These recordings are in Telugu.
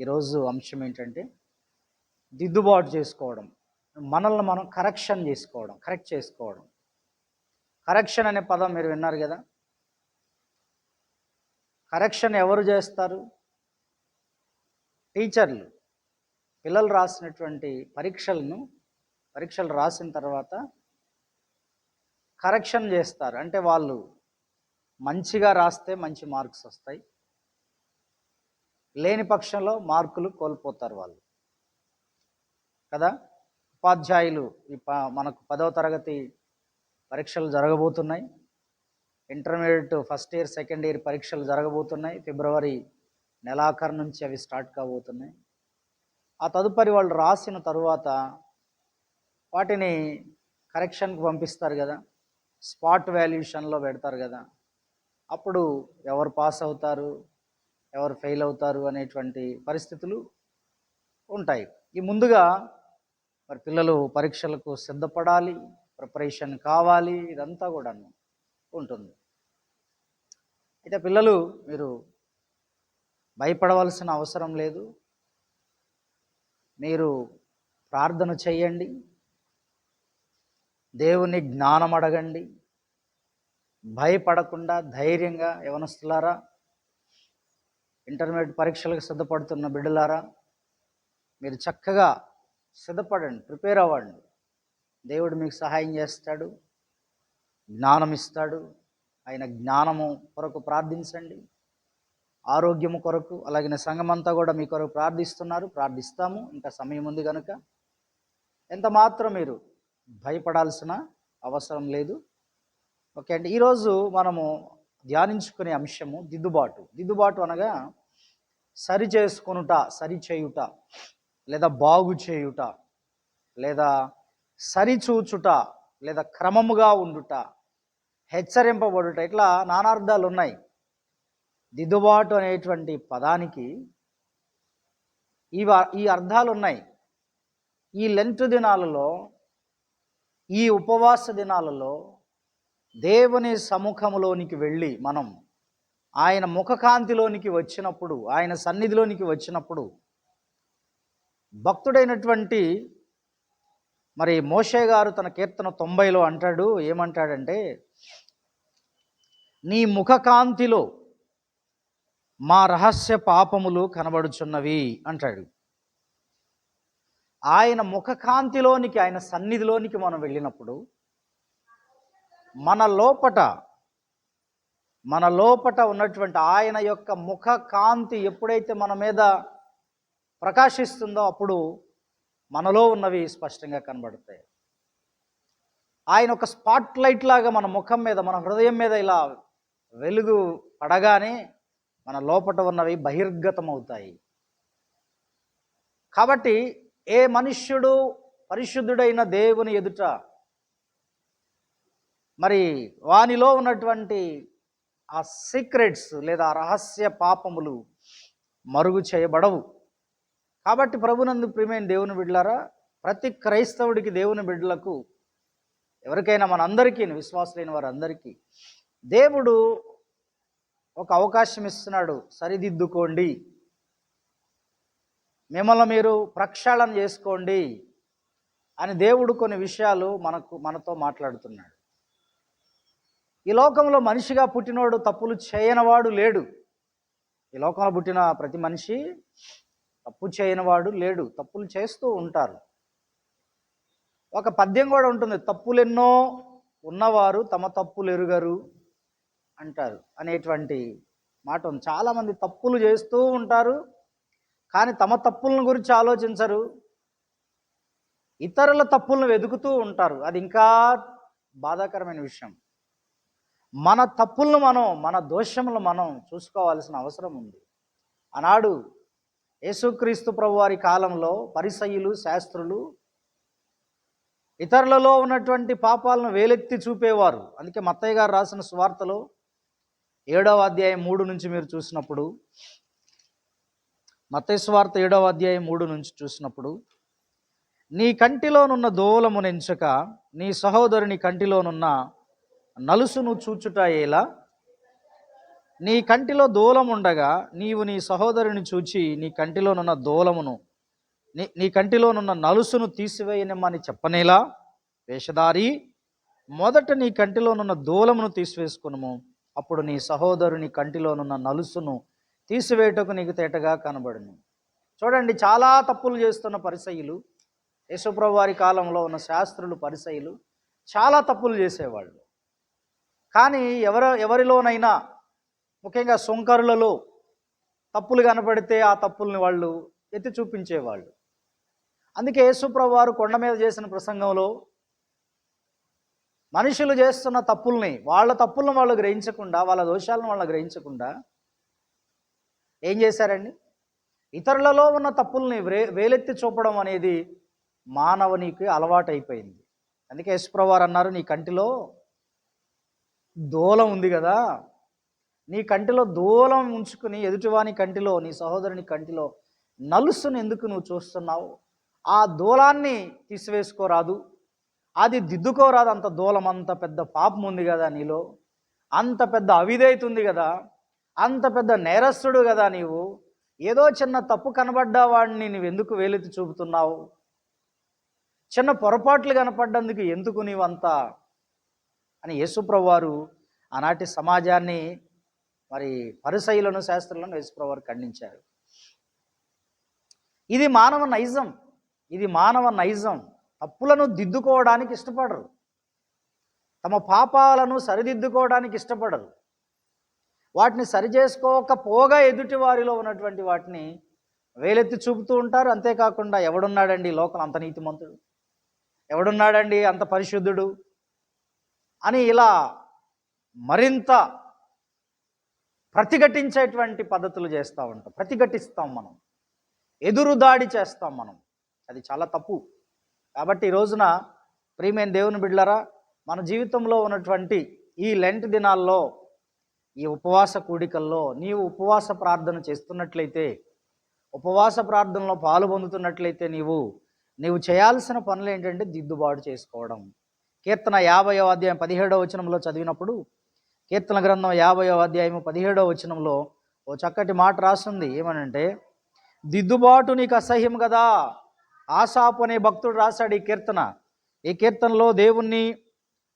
ఈరోజు అంశం ఏంటంటే దిద్దుబాటు చేసుకోవడం, మనల్ని మనం కరెక్ట్ చేసుకోవడం. కరెక్షన్ అనే పదం మీరు విన్నారు కదా. కరెక్షన్ ఎవరు చేస్తారు? టీచర్లు. పిల్లలు రాసినటువంటి పరీక్షలు రాసిన తర్వాత కరెక్షన్ చేస్తారు. అంటే వాళ్ళు మంచిగా రాస్తే మంచి మార్క్స్ వస్తాయి, లేని పక్షంలో మార్కులు కోల్పోతారు వాళ్ళు కదా. ఉపాధ్యాయులు మనకు 10వ తరగతి పరీక్షలు జరగబోతున్నాయి. Intermediate first year second year పరీక్షలు జరగబోతున్నాయి. ఫిబ్రవరి నెలాఖరు నుంచి అవి స్టార్ట్ కాబోతున్నాయి. ఆ తదుపరి వాళ్ళు రాసిన తరువాత వాటిని కరెక్షన్కి పంపిస్తారు కదా, స్పాట్ వాల్యుయేషన్లో పెడతారు కదా. అప్పుడు ఎవరు పాస్ అవుతారు, ఎవరు ఫెయిల్ అవుతారు అనేటువంటి పరిస్థితులు ఉంటాయి. ఈ ముందుగా మరి పిల్లలు పరీక్షలకు సిద్ధపడాలి, ప్రిపరేషన్ కావాలి, ఇదంతా కూడా ఉంటుంది. అయితే పిల్లలు మీరు భయపడవలసిన అవసరం లేదు. మీరు ప్రార్థన చేయండి, దేవుని జ్ఞానం అడగండి, భయపడకుండా ధైర్యంగా. యవనస్తులారా, ఇంటర్మీడియట్ పరీక్షలకు సిద్ధపడుతున్న బిడ్డలారా, మీరు చక్కగా సిద్ధపడండి, ప్రిపేర్ అవ్వండి. దేవుడు మీకు సహాయం చేస్తాడు, జ్ఞానం ఇస్తాడు. ఆయన జ్ఞానము కొరకు ప్రార్థించండి, ఆరోగ్యము కొరకు. అలాగే సంఘమంతా కూడా మీ కొరకు ప్రార్థిస్తాము. ఇంకా సమయం ఉంది కనుక ఎంత మాత్రం మీరు భయపడాల్సిన అవసరం లేదు. ఓకే అండి. ఈరోజు మనము ధ్యానించుకునే అంశము దిద్దుబాటు అనగా సరిచేయుట, లేదా బాగు చేయుట, లేదా సరిచూచుట, లేదా క్రమముగా ఉండుట, హెచ్చరింపబడుట, ఇట్లా నానార్థాలు ఉన్నాయి. దిద్దుబాటు అనేటువంటి పదానికి ఈ అర్థాలు ఉన్నాయి. ఈ లెంట్ దినాలలో, ఈ ఉపవాస దినాలలో దేవుని సముఖములోనికి వెళ్ళి మనం ఆయన ముఖకాంతిలోనికి వచ్చినప్పుడు, ఆయన సన్నిధిలోనికి వచ్చినప్పుడు, భక్తుడైనటువంటి మరి మోషే గారు తన కీర్తన 90లో అంటాడు. ఏమంటాడంటే, నీ ముఖకాంతిలో మా రహస్య పాపములు కనబడుచున్నవి అంటాడు. ఆయన ముఖకాంతిలోనికి, ఆయన సన్నిధిలోనికి మనం వెళ్ళినప్పుడు మన లోపట ఉన్నటువంటి ఆయన యొక్క ముఖ కాంతి ఎప్పుడైతే మన మీద ప్రకాశిస్తుందో అప్పుడు మనలో ఉన్నవి స్పష్టంగా కనబడతాయి. ఆయన ఒక స్పాట్ లైట్ లాగా మన ముఖం మీద, మన హృదయం మీద ఇలా వెలుగు పడగానే మన లోపట ఉన్నవి బహిర్గతమవుతాయి. కాబట్టి ఏ మనుష్యుడు పరిశుద్ధుడైన దేవుని ఎదుట మరి వానిలో ఉన్నటువంటి ఆ సీక్రెట్స్ లేదా రహస్య పాపములు మరుగు చేయబడవు. కాబట్టి ప్రభునందు ప్రియమైన దేవుని బిడ్డలారా, ప్రతి క్రైస్తవుడికి, దేవుని బిడ్డలకు, ఎవరికైనా మనందరికీ, విశ్వాసులైన వారందరికీ దేవుడు ఒక అవకాశం ఇస్తున్నాడు. సరిదిద్దుకోండి, మిమ్మల్ని మీరు ప్రక్షాళన చేసుకోండి అని దేవుడు కొన్ని విషయాలు మనతో మాట్లాడుతున్నాడు. ఈ లోకంలో మనిషిగా పుట్టినోడు తప్పులు చేయనివాడు లేడు. ఈ లోకంలో పుట్టిన ప్రతి మనిషి తప్పు చేయనివాడు లేడు. తప్పులు చేస్తూ ఉంటారు. ఒక పద్యం కూడా ఉంటుంది, తప్పులెన్నో ఉన్నవారు తమ తప్పులు ఎరుగరు అంటారు అనేటువంటి మాట ఉంది. చాలామంది తప్పులు చేస్తూ ఉంటారు, కానీ తమ తప్పులను గురించి ఆలోచించరు. ఇతరుల తప్పులను వెతుకుతూ ఉంటారు. అది ఇంకా బాధాకరమైన విషయం. మన తప్పులను మన దోషములను మనం చూసుకోవాల్సిన అవసరం ఉంది. ఆనాడు యేసుక్రీస్తు ప్రభువారి కాలంలో పరిసయ్యులు, శాస్త్రులు ఇతరులలో ఉన్నటువంటి పాపాలను వేలెత్తి చూపేవారు. అందుకే మత్తయ్య గారు రాసిన సువార్తలో 7వ అధ్యాయం 3 నుంచి మీరు చూసినప్పుడు, మత్తయి సువార్త 7వ అధ్యాయం 3 నుంచి చూసినప్పుడు, నీ కంటిలోనున్న దూలము నెంచక నీ సహోదరుని కంటిలోనున్న నలుసును చూచుట ఎలా? నీ కంటిలో దూలం ఉండగా నీవు నీ సహోదరుని చూచి నీ కంటిలోనున్న దూలమును నీ కంటిలోనున్న నలుసును తీసివేయనమ్మని చెప్పనేలా? వేషధారి, మొదట నీ కంటిలోనున్న దూలమును తీసివేసుకును, అప్పుడు నీ సహోదరుని కంటిలోనున్న నలుసును తీసివేయటకు నీకు తేటగా కనబడును. చూడండి, చాలా తప్పులు చేస్తున్న పరిసయ్యులు, యేసుప్రభు వారి కాలంలో ఉన్న శాస్త్రులు, పరిసయ్యులు చాలా తప్పులు చేసేవాళ్ళు. కానీ ఎవరిలోనైనా, ముఖ్యంగా సుంకరులలో తప్పులు కనపడితే ఆ తప్పుల్ని వాళ్ళు ఎత్తి చూపించేవాళ్ళు. అందుకే యేసుప్రభు వారు కొండ మీద చేసిన ప్రసంగంలో మనుషులు చేస్తున్న తప్పుల్ని, వాళ్ళ తప్పులను వాళ్ళు గ్రహించకుండా, వాళ్ళ దోషాలను వాళ్ళు గ్రహించకుండా ఏం చేశారండి? ఇతరులలో ఉన్న తప్పుల్ని వేలెత్తి చూపడం అనేది మానవునికి అలవాటైపోయింది. అందుకే యేసుప్రభు వారు అన్నారు, నీ కంటిలో దూలం ఉంది కదా, నీ కంటిలో దూలం ఉంచుకుని ఎదుటివాని కంటిలో, నీ సహోదరుని కంటిలో నలుసును ఎందుకు నువ్వు చూస్తున్నావు? ఆ దూలాన్ని తీసివేసుకోరాదు, అది దిద్దుకోరాదు. అంత దూలం, అంత పెద్ద పాపం ఉంది కదా నీలో, అంత పెద్ద అవిధేయత ఉంది కదా, అంత పెద్ద నేరస్తుడు కదా నీవు. ఏదో చిన్న తప్పు కనబడ్డా వాడిని నువ్వెందుకు వేలెత్తి చూపుతున్నావు? చిన్న పొరపాట్లు కనపడ్డందుకు ఎందుకు నీవంతా అని యేసుప్రభు వారు ఆనాటి సమాజాన్ని, మరి పరిసయ్యులను, శాస్త్రులను యేసుప్రభు వారు ఖండించారు. ఇది మానవ నైజం, ఇది మానవ నైజం. తప్పులను దిద్దుకోవడానికి ఇష్టపడరు, తమ పాపాలను సరిదిద్దుకోవడానికి ఇష్టపడరు. వాటిని సరిచేసుకోకపోగా ఎదుటి వారిలో ఉన్నటువంటి వాటిని వేలెత్తి చూపుతూ ఉంటారు. అంతేకాకుండా ఎవడున్నాడండి లోకం అంత నీతిమంతుడు, ఎవడున్నాడండి అంత పరిశుద్ధుడు అని ఇలా మరింత ప్రతిఘటించేటువంటి పద్ధతులు చేస్తూ ఉంటాం. ప్రతిఘటిస్తాం, మనం ఎదురుదాడి చేస్తాం మనం. అది చాలా తప్పు. కాబట్టి ఈ రోజున ప్రియమైన దేవుని బిడ్డలారా, మన జీవితంలో ఉన్నటువంటి ఈ లెంట్ దినాల్లో, ఈ ఉపవాస కూడికల్లో నీవు ఉపవాస ప్రార్థన చేస్తున్నట్లయితే, ఉపవాస ప్రార్థనలో పాలు పొందుతున్నట్లయితే నీవు చేయాల్సిన పనులు ఏంటంటే దిద్దుబాటు చేసుకోవడం. కీర్తన 50వ అధ్యాయం 17వ వచనంలో చదివినప్పుడు, కీర్తన గ్రంథం 50వ అధ్యాయం 17వ వచనంలో ఓ చక్కటి మాట రాస్తుంది. ఏమనంటే, దిద్దుబాటు నీకు అసహ్యం కదా. ఆసాపు అనే భక్తుడు రాశాడు ఈ కీర్తన. ఈ కీర్తనలో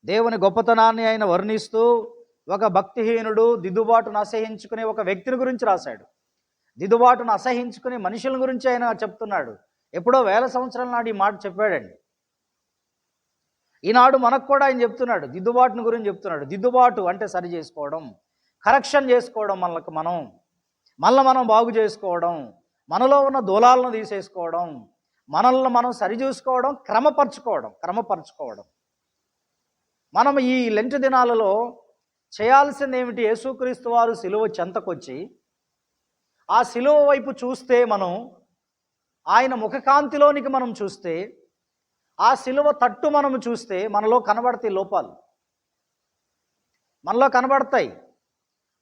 దేవుని గొప్పతనాన్ని ఆయన వర్ణిస్తూ, ఒక భక్తిహీనుడు దిద్దుబాటును అసహించుకునే ఒక వ్యక్తిని గురించి రాశాడు. దిద్దుబాటును అసహించుకునే మనుషుల గురించి ఆయన చెప్తున్నాడు. ఎప్పుడో 1000 సంవత్సరాల నాడు ఈ మాట చెప్పాడండి. ఈనాడు మనకు కూడా ఆయన చెప్తున్నాడు, దిద్దుబాటుని గురించి చెప్తున్నాడు. దిద్దుబాటు అంటే సరి చేసుకోవడం, కరెక్షన్ చేసుకోవడం, మనం బాగు చేసుకోవడం, మనలో ఉన్న దూలాలను తీసేసుకోవడం, మనల్ని మనం సరిచూసుకోవడం, క్రమపరచుకోవడం. మనం ఈ లెంట్ దినాలలో చేయాల్సింది ఏమిటి? యేసుక్రీస్తు వారు సిలువ చెంతకొచ్చి ఆ సిలువ వైపు చూస్తే, మనం ఆయన ముఖకాంతిలోనికి మనం చూస్తే, ఆ సిలువ తట్టు మనము చూస్తే మనలో కనబడతాయి లోపాలు, మనలో కనబడతాయి.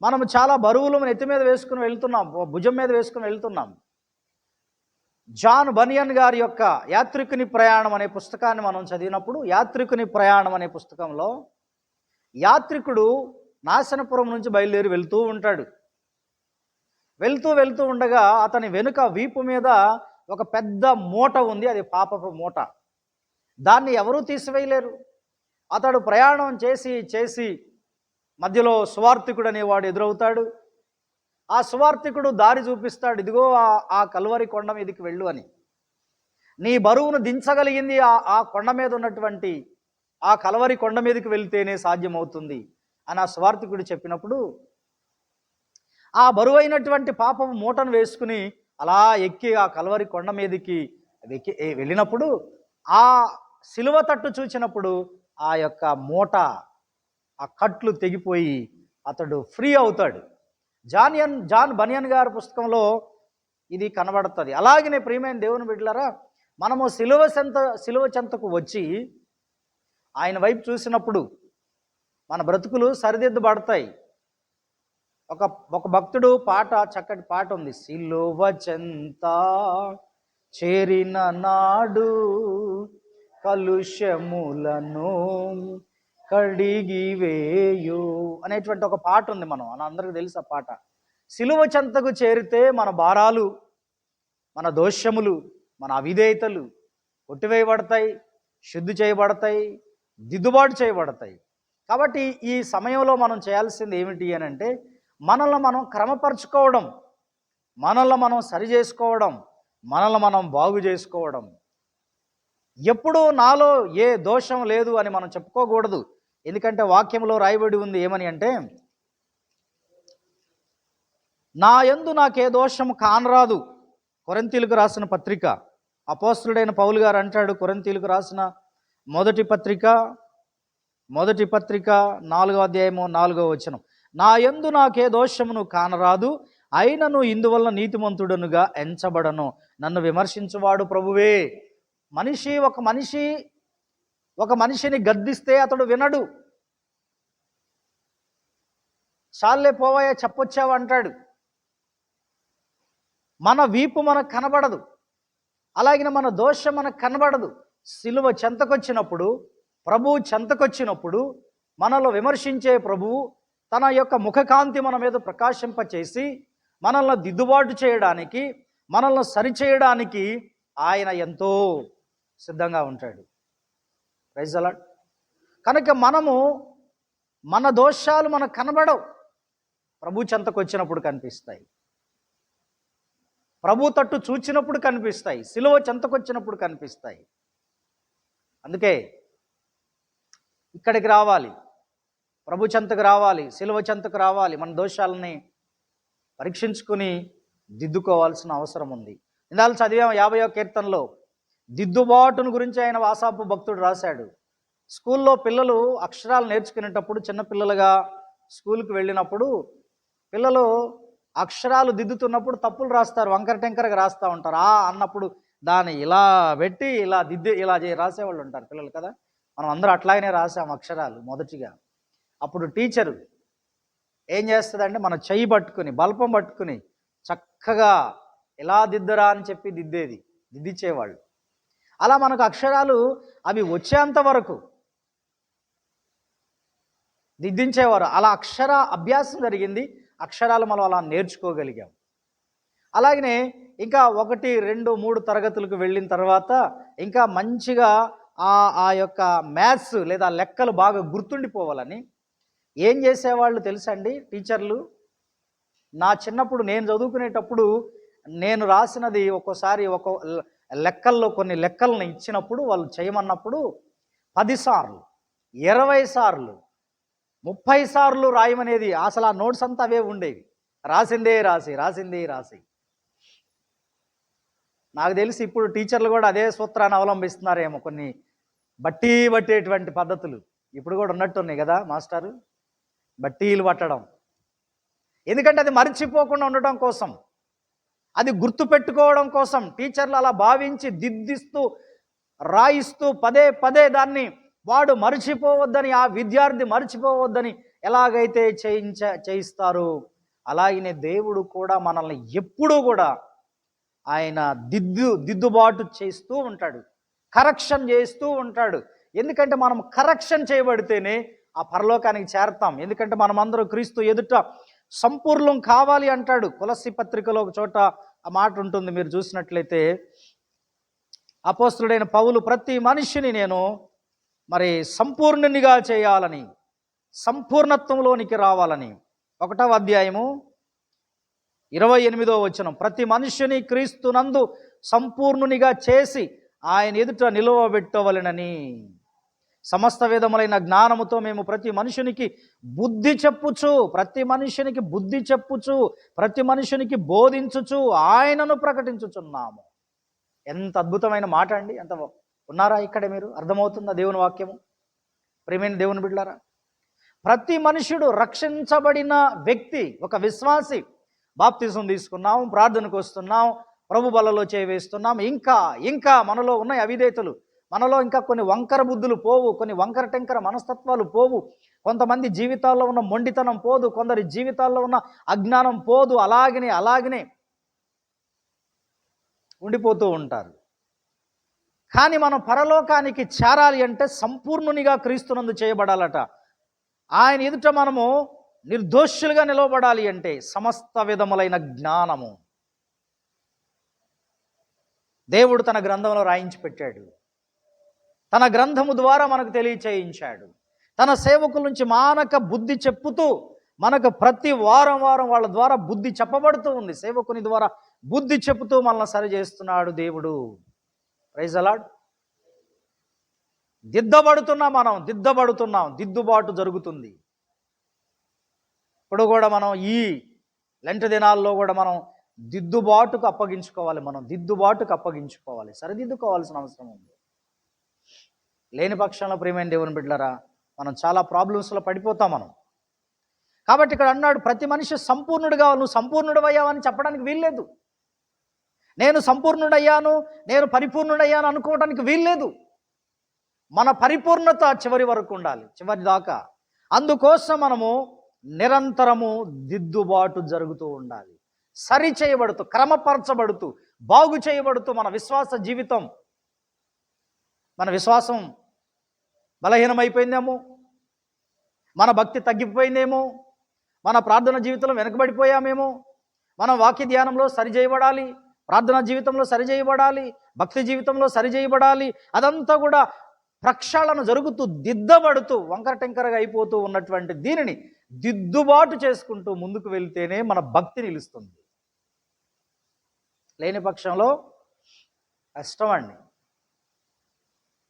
మనము చాలా బరువులు నెత్తి మీద వేసుకుని వెళ్తున్నాం, భుజం మీద వేసుకుని వెళ్తున్నాం. జాన్ బనియన్ గారి యొక్క యాత్రికుని ప్రయాణం అనే పుస్తకాన్ని మనం చదివినప్పుడు, యాత్రికుని ప్రయాణం అనే పుస్తకంలో యాత్రికుడు నాశనపురం నుంచి బయలుదేరి వెళ్తూ ఉంటాడు. వెళ్తూ ఉండగా అతని వెనుక వీపు మీద ఒక పెద్ద మూట ఉంది. అది పాపపు మూట. దాన్ని ఎవరూ తీసివేయలేరు. అతడు ప్రయాణం చేసి మధ్యలో సువార్థికుడు అనేవాడు ఎదురవుతాడు. ఆ సువార్థికుడు దారి చూపిస్తాడు, ఇదిగో ఆ కల్వరి కొండ మీదకి వెళ్ళు అని. నీ బరువును దించగలిగింది ఆ కొండ మీద ఉన్నటువంటి ఆ కల్వరి కొండ మీదకి వెళ్తేనే సాధ్యమవుతుంది అని ఆ సువార్థికుడు చెప్పినప్పుడు, ఆ బరువైనటువంటి పాపపు మూటను వేసుకుని అలా ఎక్కి ఆ కల్వరి కొండ మీదకి వెళ్ళినప్పుడు, ఆ సిలువ తట్టు చూచినప్పుడు ఆ యొక్క మూట, ఆ కట్లు తెగిపోయి అతడు ఫ్రీ అవుతాడు. జాన్ బనియన్ గారి పుస్తకంలో ఇది కనబడుతుంది. అలాగనే ప్రియమైన దేవుని బిడ్డలారా, మనము సిలువ చెంతకు వచ్చి ఆయన వైపు చూసినప్పుడు మన బ్రతుకులు సరిదిద్దబడతాయి. ఒక భక్తుడు చక్కటి పాట ఉంది. సిలువ చెంత చేరిన నాడు కలుషములను కడిగివేయు అనేటువంటి ఒక పాట ఉంది, మన అందరికీ తెలుసు ఆ పాట. సిలువ చెంతకు చేరితే మన భారాలు, మన దోషములు, మన అవిధేయతలు కొట్టివేయబడతాయి, శుద్ధి చేయబడతాయి, దిద్దుబాటు చేయబడతాయి. కాబట్టి ఈ సమయంలో మనం చేయాల్సింది ఏమిటి అని అంటే, మనల్ని మనం క్రమపరచుకోవడం, మనల్ని మనం సరి చేసుకోవడం, మనల్ని మనం బాగు చేసుకోవడం. ఎప్పుడూ నాలో ఏ దోషం లేదు అని మనం చెప్పుకోకూడదు. ఎందుకంటే వాక్యంలో రాయబడి ఉంది ఏమని అంటే, నా యందు నాకే దోషము కానరాదు. కొరింథీయులకు రాసిన పత్రిక, అపోస్తలుడైన పౌలు గారు అంటాడు, కొరింథీయులకు రాసిన మొదటి పత్రిక 4వ అధ్యాయము 4వ వచనం, నా యందు నాకే దోషమును కానరాదు, అయినను ఇందువల్ల నీతిమంతుడనుగా ఎంచబడను. నన్ను విమర్శించువాడు ప్రభువే. ఒక మనిషిని గద్దిస్తే అతడు వినడు. చాలే పోవాయా చెప్పొచ్చావు అంటాడు. మన వీపు మనకు కనబడదు, అలాగే మన దోషం మనకు కనబడదు. సిలువ చెంతకొచ్చినప్పుడు, ప్రభువు చెంతకొచ్చినప్పుడు మనలో విమర్శించే ప్రభువు తన యొక్క ముఖకాంతి మన మీద ప్రకాశింపచేసి మనల్ని దిద్దుబాటు చేయడానికి, మనల్ని సరిచేయడానికి ఆయన ఎంతో సిద్ధంగా ఉంటాడు. Praise the lord. కనుక మన దోషాలు మనకు కనబడవు, ప్రభు చెంతకు వచ్చినప్పుడు కనిపిస్తాయి, ప్రభు తట్టు చూచినప్పుడు కనిపిస్తాయి, సిలువ చెంతకొచ్చినప్పుడు కనిపిస్తాయి. అందుకే ఇక్కడికి రావాలి, ప్రభు చెంతకు రావాలి, సిలువ చెంతకు రావాలి, మన దోషాలని పరీక్షించుకుని దిద్దుకోవాల్సిన అవసరం ఉంది. ఇందాక చదివాము 50వ కీర్తనలో దిద్దుబాటును గురించి ఆయన ఆసాపు భక్తుడు రాశాడు. స్కూల్లో పిల్లలు అక్షరాలు నేర్చుకునేటప్పుడు, చిన్నపిల్లలుగా స్కూల్కి వెళ్ళినప్పుడు పిల్లలు అక్షరాలు దిద్దుతున్నప్పుడు తప్పులు రాస్తారు, వంకర టెంకరగా రాస్తూ ఉంటారు. అన్నప్పుడు దాన్ని ఇలా పెట్టి ఇలా రాసేవాళ్ళు ఉంటారు పిల్లలు కదా. మనం అందరూ అట్లాగనే రాసాం అక్షరాలు మొదటిగా. అప్పుడు టీచరు ఏం చేస్తుందంటే మన చెయ్యి పట్టుకుని, బల్పం పట్టుకుని చక్కగా ఎలా దిద్దరా అని చెప్పి దిద్దిచ్చేవాళ్ళు. అలా మనకు అక్షరాలు అవి వచ్చేంత వరకు దిద్దించేవారు. అలా అక్షర అభ్యాసం జరిగింది, అక్షరాలు మనం అలా నేర్చుకోగలిగాం. అలాగనే ఇంకా 1, 2, 3 తరగతులకు వెళ్ళిన తర్వాత ఇంకా మంచిగా ఆ యొక్క మ్యాథ్స్ లేదా లెక్కలు బాగా గుర్తుండిపోవాలని ఏం చేసేవాళ్ళు తెలుసండి టీచర్లు? నా చిన్నప్పుడు నేను చదువుకునేటప్పుడు నేను రాసినది ఒక్కోసారి లెక్కల్లో కొన్ని లెక్కలను ఇచ్చినప్పుడు వాళ్ళు చేయమన్నప్పుడు 10 సార్లు, 20 సార్లు, 30 సార్లు రాయమనేది. అసలు ఆ నోట్స్ అంతా అవే ఉండేవి, రాసిందే రాసి. నాకు తెలిసి ఇప్పుడు టీచర్లు కూడా అదే సూత్రాన్ని అవలంబిస్తున్నారేమో, కొన్ని బట్టేటువంటి పద్ధతులు ఇప్పుడు కూడా ఉన్నట్టున్నాయి కదా మాస్టారు, బట్టీలు పట్టడం. ఎందుకంటే అది మర్చిపోకుండా ఉండటం కోసం, అది గుర్తుపెట్టుకోవడం కోసం టీచర్లు అలా భావించి దిద్దిస్తూ రాయిస్తూ పదే దాన్ని వాడు మర్చిపోవద్దని, ఆ విద్యార్థి మర్చిపోవద్దని ఎలాగైతే చేయిస్తారో అలాగనే దేవుడు కూడా మనల్ని ఎప్పుడూ కూడా ఆయన దిద్దుబాటు చేస్తూ ఉంటాడు, కరెక్షన్ చేస్తూ ఉంటాడు. ఎందుకంటే మనం కరెక్షన్ చేయబడితేనే ఆ పరలోకానికి చేరతాం. ఎందుకంటే మనమందరం క్రీస్తు ఎదుట సంపూర్ణం కావాలి అంటాడు. కొలస్సీ పత్రికలో ఒక చోట ఆ మాట ఉంటుంది, మీరు చూసినట్లయితే అపోస్తలుడైన పౌలు ప్రతి మనిషిని నేను సంపూర్ణునిగా చేయాలని, సంపూర్ణత్వంలోనికి రావాలని 1వ అధ్యాయము 28వ వచనం, ప్రతి మనిషిని క్రీస్తునందు సంపూర్ణునిగా చేసి ఆయన ఎదుట నిలువబెట్టవలెనని సమస్త విధములైన జ్ఞానముతో మేము ప్రతి మనుషునికి బుద్ధి చెప్పుచు, ప్రతి మనుషునికి బోధించుచు ఆయనను ప్రకటించుచున్నాము. ఎంత అద్భుతమైన మాట అండి! ఎంత ఉన్నారా ఇక్కడ? మీరు అర్థమవుతుందా దేవుని వాక్యము? ప్రియమైన దేవుని బిడ్డలారా, ప్రతి మనుషుడు రక్షించబడిన వ్యక్తి, ఒక విశ్వాసి. బాప్తిజం తీసుకున్నాం, ప్రార్థనకు వస్తున్నాం, ప్రభు బలలో చేవేస్తున్నాం, ఇంకా మనలో ఉన్న అవిధేయతలు, మనలో ఇంకా కొన్ని వంకర బుద్ధులు పోవు, కొన్ని వంకర టెంకర మనస్తత్వాలు పోవు, కొంతమంది జీవితాల్లో ఉన్న మొండితనం పోదు, కొందరి జీవితాల్లో ఉన్న అజ్ఞానం పోదు, అలాగనే ఉండిపోతూ ఉంటారు. కానీ మనం పరలోకానికి చేరాలి అంటే సంపూర్ణునిగా క్రీస్తునందు చేయబడాలట. ఆయన ఎదుట మనము నిర్దోషులుగా నిలవబడాలి అంటే సమస్త విధములైన జ్ఞానము దేవుడు తన గ్రంథంలో రాయించి పెట్టాడు. తన గ్రంథము ద్వారా మనకు తెలియచేయించాడు. తన సేవకుల నుంచి మానక బుద్ధి చెప్పుతూ మనకు ప్రతి వారం వాళ్ళ ద్వారా బుద్ధి చెప్పబడుతూ ఉంది. సేవకుని ద్వారా బుద్ధి చెప్పుతూ మనల్ని సరి చేస్తున్నాడు దేవుడు. Praise the lord. దిద్దబడుతున్నాం, దిద్దుబాటు జరుగుతుంది. ఇప్పుడు కూడా మనం ఈ లెంట్ దినాల్లో కూడా మనం దిద్దుబాటుకు అప్పగించుకోవాలి, సరిదిద్దుకోవాల్సిన అవసరం ఉంది. లేని పక్షంలో ప్రియమైన దేవుని బిడ్డలారా మనం చాలా ప్రాబ్లమ్స్లో పడిపోతాం మనం. కాబట్టి ఇక్కడ అన్నాడు, ప్రతి మనిషి సంపూర్ణుడిగా, నువ్వు సంపూర్ణుడయ్యావని చెప్పడానికి వీల్లేదు. నేను సంపూర్ణుడయ్యాను, నేను పరిపూర్ణుడయ్యాను అనుకోవడానికి వీల్లేదు. మన పరిపూర్ణత చివరి వరకు ఉండాలి, చివరి దాకా. అందుకోసం మనము నిరంతరము దిద్దుబాటు జరుగుతూ ఉండాలి, సరి చేయబడుతూ, క్రమపరచబడుతూ, బాగు చేయబడుతూ మన విశ్వాసం బలహీనమైపోయిందేమో, మన భక్తి తగ్గిపోయిందేమో, మన ప్రార్థన జీవితంలో వెనకబడిపోయామేమో, మనం వాక్య ధ్యానంలో సరిచేయబడాలి, ప్రార్థనా జీవితంలో సరిచేయబడాలి, భక్తి జీవితంలో సరిచేయబడాలి. అదంతా కూడా ప్రక్షాళన జరుగుతూ, దిద్దబడుతూ, వంకర టెంకరగా అయిపోతూ ఉన్నటువంటి దీనిని దిద్దుబాటు చేసుకుంటూ ముందుకు వెళ్తేనే మన భక్తి నిలుస్తుంది. లేని పక్షంలో కష్టమండి.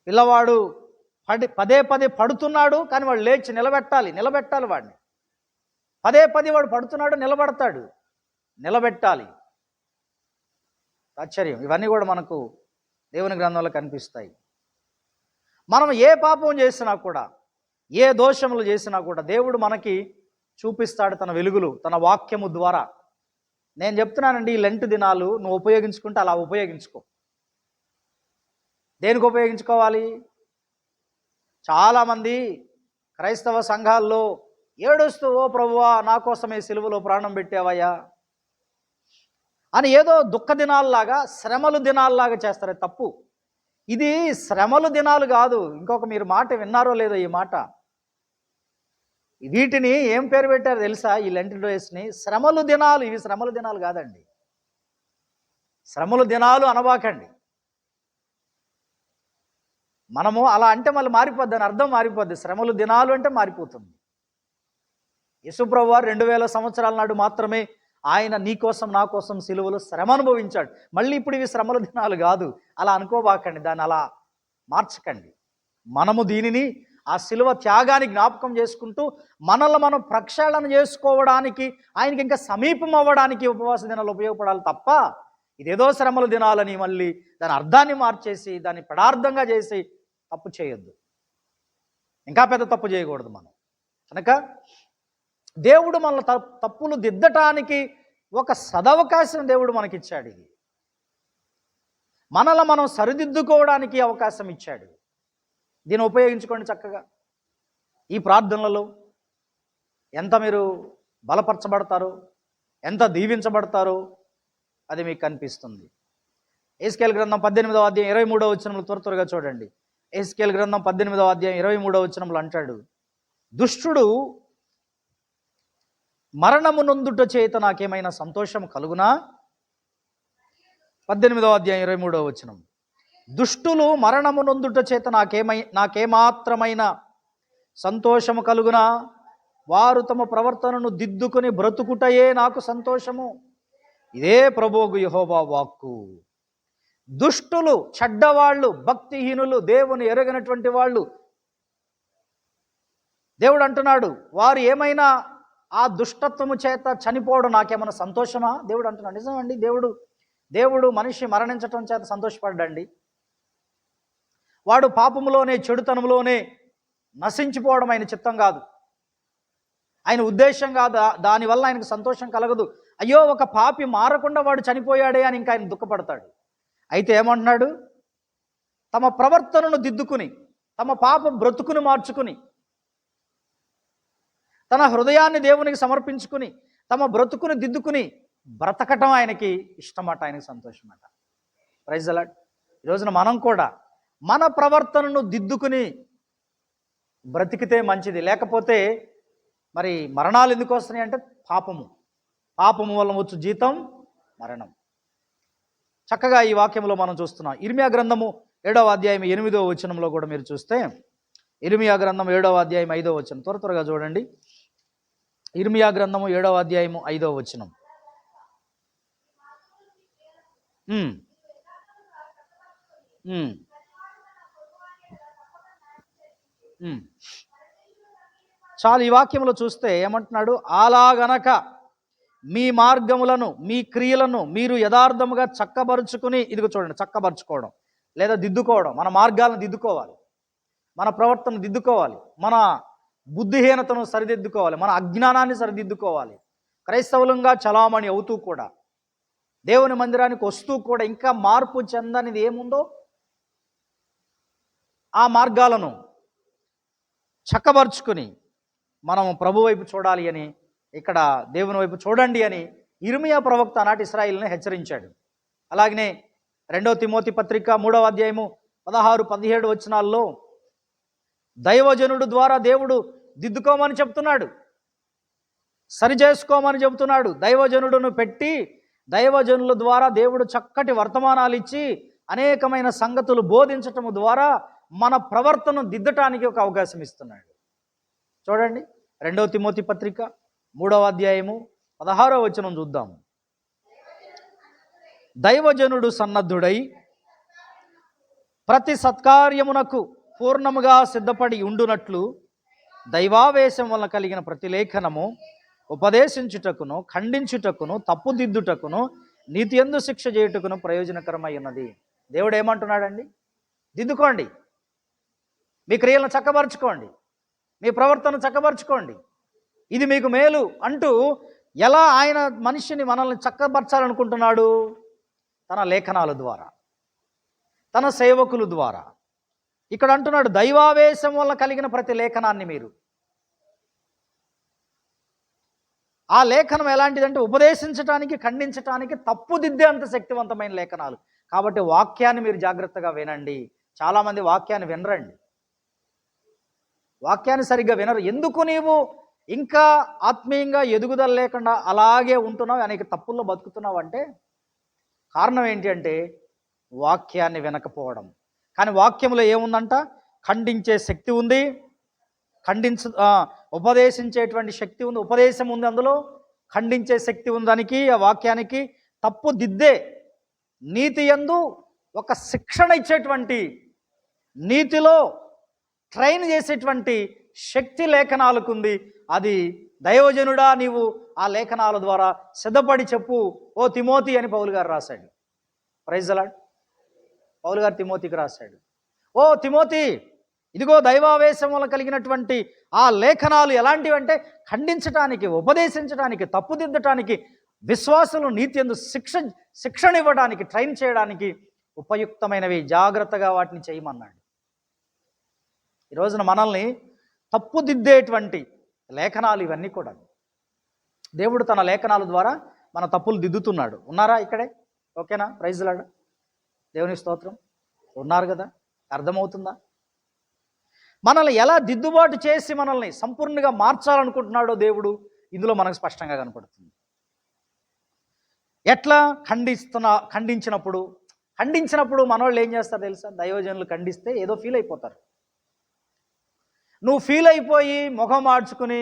పిల్లవాడు పదే పడుతున్నాడు, కానీ వాడు లేచి నిలబెట్టాలి వాడిని. పదే వాడు పడుతున్నాడు, నిలబెట్టాలి. ఆశ్చర్యం. ఇవన్నీ కూడా మనకు దేవుని గ్రంథంలో కనిపిస్తాయి. మనం ఏ పాపం చేసినా కూడా, ఏ దోషములు చేసినా కూడా దేవుడు మనకి చూపిస్తాడు తన వెలుగులు, తన వాక్యము ద్వారా. నేను చెప్తున్నానండి, ఈ లెంట్ దినాలు నువ్వు ఉపయోగించుకుంటే అలా ఉపయోగించుకో. దేనికి ఉపయోగించుకోవాలి? చాలామంది క్రైస్తవ సంఘాల్లో ఏడుస్తూ, ఓ ప్రభువా నా కోసమే సిలువలో ప్రాణం పెట్టావయ్యా అని ఏదో దుఃఖ దినాల్లాగా, శ్రమలు దినాల్లాగా చేస్తారు. తప్పు. ఇది శ్రమలు దినాలు కాదు. ఇంకొక మీరు మాట విన్నారో లేదో ఈ మాట, వీటిని ఏం పేరు పెట్టారు తెలుసా? ఈ లెంట్ డేస్ని శ్రమలు దినాలు. ఇవి శ్రమలు దినాలు కాదండి. శ్రమలు దినాలు అనబాకండి. మనము అలా అంటే మళ్ళీ మారిపోద్ది, అని అర్థం మారిపోద్ది. శ్రమలు దినాలు అంటే మారిపోతుంది. యేసుప్రభువు 2000 సంవత్సరాల నాడు మాత్రమే ఆయన నీ కోసం నా కోసం సిలువలో శ్రమ అనుభవించాడు. మళ్ళీ ఇప్పుడు ఇవి శ్రమల దినాలు కాదు, అలా అనుకోబాకండి, దాన్ని అలా మార్చకండి. మనము దీనిని ఆ సిలువ త్యాగాన్ని జ్ఞాపకం చేసుకుంటూ మనల్ని మనం ప్రక్షాళన చేసుకోవడానికి, ఆయనకి ఇంకా సమీపం అవ్వడానికి ఉపవాస దినాలు ఉపయోగపడాలి తప్ప ఇదేదో శ్రమల దినాలని మళ్ళీ దాని అర్థాన్ని మార్చేసి దాన్ని పదార్థంగా చేసి తప్పు చేయొద్దు. ఇంకా పెద్ద తప్పు చేయకూడదు మనం. కనుక దేవుడు మన తప్పులు దిద్దటానికి ఒక సదవకాశం దేవుడు మనకిచ్చాడు. ఇది మనల్ని మనం సరిదిద్దుకోవడానికి అవకాశం ఇచ్చాడు. దీన్ని ఉపయోగించుకోండి చక్కగా. ఈ ప్రార్థనలలో ఎంత మీరు బలపరచబడతారో, ఎంత దీవించబడతారో అది మీకు కనిపిస్తుంది. ఎహెజ్కేలు గ్రంథం 18వ అధ్యాయం 23వ వచనంలో త్వరగా చూడండి. ఎహెజ్కేలు గ్రంథం 18వ అధ్యాయం 23వ వచనంలో అంటాడు, దుష్టుడు మరణము నొందుట చేత నాకేమైనా సంతోషం కలుగునా? 18వ అధ్యాయం 23వ వచనం. దుష్టులు మరణము నొందుట చేత నాకేమాత్రమైన సంతోషము కలుగునా? వారు తమ ప్రవర్తనను దిద్దుకుని బ్రతుకుటయే నాకు సంతోషము. ఇదే ప్రభువు యెహోవా వాక్కు. దుష్టులు, చెడ్డవాళ్ళు, భక్తిహీనులు, దేవుని ఎరగనటువంటి వాళ్ళు, దేవుడు అంటున్నాడు, వారు ఏమైనా ఆ దుష్టత్వము చేత చనిపోవడం నాకేమైనా సంతోషమా? దేవుడు అంటున్నాడు. నిజమండి, దేవుడు మనిషి మరణించటం చేత సంతోషపడ్డండి. వాడు పాపములోనే, చెడుతనంలోనే నశించిపోవడం ఆయన చిత్తం కాదు, ఆయన ఉద్దేశం కాదు. దానివల్ల ఆయనకు సంతోషం కలగదు. అయ్యో ఒక పాపి మారకుండా వాడు చనిపోయాడే అని ఇంకా ఆయన దుఃఖపడతాడు. అయితే ఏమంటున్నాడు? తమ ప్రవర్తనను దిద్దుకుని, తమ పాప బ్రతుకుని మార్చుకుని, తన హృదయాన్ని దేవునికి సమర్పించుకుని, తమ బ్రతుకుని దిద్దుకుని బ్రతకటం ఆయనకి ఇష్టమట, ఆయనకి సంతోషమట. Praise the lord. ఈ రోజున మనం కూడా మన ప్రవర్తనను దిద్దుకుని బ్రతికితే మంచిది. లేకపోతే మరి మరణాలు ఎందుకు వస్తున్నాయి అంటే పాపము వల్ల వచ్చు జీతం మరణం. చక్కగా ఈ వాక్యంలో మనం చూస్తున్నాం. ఇర్మియా గ్రంథము 7వ అధ్యాయం 8వ వచనంలో కూడా మీరు చూస్తే, ఇర్మియా గ్రంథం 7వ అధ్యాయం 5వ వచనం, త్వరగా చూడండి. ఇర్మియా గ్రంథము 7వ అధ్యాయము 5వ వచనం. చాలు. ఈ వాక్యంలో చూస్తే ఏమంటున్నాడు? అలాగనక మీ మార్గములను మీ క్రియలను మీరు యథార్థముగా చక్కబరుచుకుని, ఇదిగో చూడండి, చక్కబరుచుకోవడం లేదా దిద్దుకోవడం. మన మార్గాలను దిద్దుకోవాలి, మన ప్రవర్తన దిద్దుకోవాలి, మన బుద్ధిహీనతను సరిదిద్దుకోవాలి, మన అజ్ఞానాన్ని సరిదిద్దుకోవాలి. క్రైస్తవులంగా చలామణి అవుతూ కూడా, దేవుని మందిరానికి వస్తూ కూడా ఇంకా మార్పు చెందనిది ఏముందో ఆ మార్గాలను చక్కబరుచుకుని మనం ప్రభు వైపు చూడాలి అని, ఇక్కడ దేవుని వైపు చూడండి అని ఇర్మియా ప్రవక్త ఆనాటి ఇశ్రాయేలుని హెచ్చరించాడు. అలాగనే 2వ తిమోతి పత్రిక 3వ అధ్యాయము 16-17 వచనాల్లో దైవజనుడు ద్వారా దేవుడు దిద్దుకోమని చెప్తున్నాడు, సరి చేసుకోమని చెబుతున్నాడు. దైవజనుడును పెట్టి దైవజనుల ద్వారా దేవుడు చక్కటి వర్తమానాలు ఇచ్చి అనేకమైన సంగతులు బోధించటము ద్వారా మన ప్రవర్తనను దిద్దటానికి ఒక అవకాశం ఇస్తున్నాడు. చూడండి, 2వ తిమోతి పత్రిక 3వ అధ్యాయము 16వ వచనం చూద్దాము. దైవజనుడు సన్నద్ధుడై ప్రతి సత్కార్యమునకు పూర్ణముగా సిద్ధపడి ఉండునట్లు దైవావేశం వలన కలిగిన ప్రతి లేఖనము ఉపదేశించుటకును, ఖండించుటకును, తప్పుదిద్దుటకును, నీతి యందు శిక్ష చేయుటకును ప్రయోజనకరమై ఉన్నది. దేవుడు ఏమంటున్నాడండి? దిద్దుకోండి, మీ క్రియలను చక్కబరుచుకోండి, మీ ప్రవర్తన చక్కబరుచుకోండి, ఇది మీకు మేలు అంటూ ఎలా ఆయన మనిషిని మనల్ని చక్కబరచాలనుకుంటున్నాడు? తన లేఖనాల ద్వారా, తన సేవకుల ద్వారా. ఇక్కడ అంటున్నాడు, దైవావేశం వల్ల కలిగిన ప్రతి లేఖనాన్ని మీరు, ఆ లేఖనం ఎలాంటిదంటే ఉపదేశించటానికి, ఖండించటానికి, తప్పుదిద్దే అంత శక్తివంతమైన లేఖనాలు. కాబట్టి వాక్యాన్ని మీరు జాగ్రత్తగా వినండి. చాలామంది వాక్యాన్ని వినరండి, వాక్యాన్ని సరిగ్గా వినరు. ఎందుకు నీవు ఇంకా ఆత్మీయంగా ఎదుగుదల లేకుండా అలాగే ఉంటున్నావు, అనేక తప్పుల్లో బతుకుతున్నావు అంటే కారణం ఏంటి అంటే వాక్యాన్ని వినకపోవడం. కానీ వాక్యంలో ఏముందంట? ఖండించే శక్తి ఉంది, ఉపదేశించేటువంటి శక్తి ఉంది, ఉపదేశం ఉంది, అందులో ఖండించే శక్తి ఉంది. దానికి, ఆ వాక్యానికి తప్పు దిద్దే, నీతి యందు ఒక శిక్షణ ఇచ్చేటువంటి, నీతిలో ట్రైన్ చేసేటువంటి శక్తి లేఖనాలకు ఉంది. అది దైవజనుడా నీవు ఆ లేఖనాల ద్వారా సిద్ధపడి చెప్పు ఓ తిమోతి అని పౌలు గారు రాశాడు. Praise the lord. పౌలు గారు తిమోతికి రాశాడు, ఓ తిమోతి, ఇదిగో దైవావేశం వల్ల కలిగినటువంటి ఆ లేఖనాలు ఎలాంటివంటే ఖండించటానికి, ఉపదేశించడానికి, తప్పుదిద్దటానికి, విశ్వాసులు నీతి యందు శిక్షణ ఇవ్వడానికి, ట్రైన్ చేయడానికి ఉపయుక్తమైనవి. జాగ్రత్తగా వాటిని చేయమన్నాడు. ఈ రోజున మనల్ని తప్పుదిద్దేటువంటి లేఖనాలు ఇవన్నీ కూడా దేవుడు తన లేఖనాల ద్వారా మన తప్పులు దిద్దుతున్నాడు. ఉన్నారా ఇక్కడే? ఓకేనా? Praise the lord. దేవుని స్తోత్రం. ఉన్నారు కదా? అర్థమవుతుందా? మనల్ని ఎలా దిద్దుబాటు చేసి మనల్ని సంపూర్ణంగా మార్చాలనుకుంటున్నాడో దేవుడు ఇందులో మనకు స్పష్టంగా కనపడుతుంది. ఎట్లా ఖండించినప్పుడు మనోళ్ళు ఏం చేస్తారు తెలుసా? దైవజనులు ఖండిస్తే ఏదో ఫీల్ అయిపోతారు. నువ్వు ఫీల్ అయిపోయి ముఖం మార్చుకుని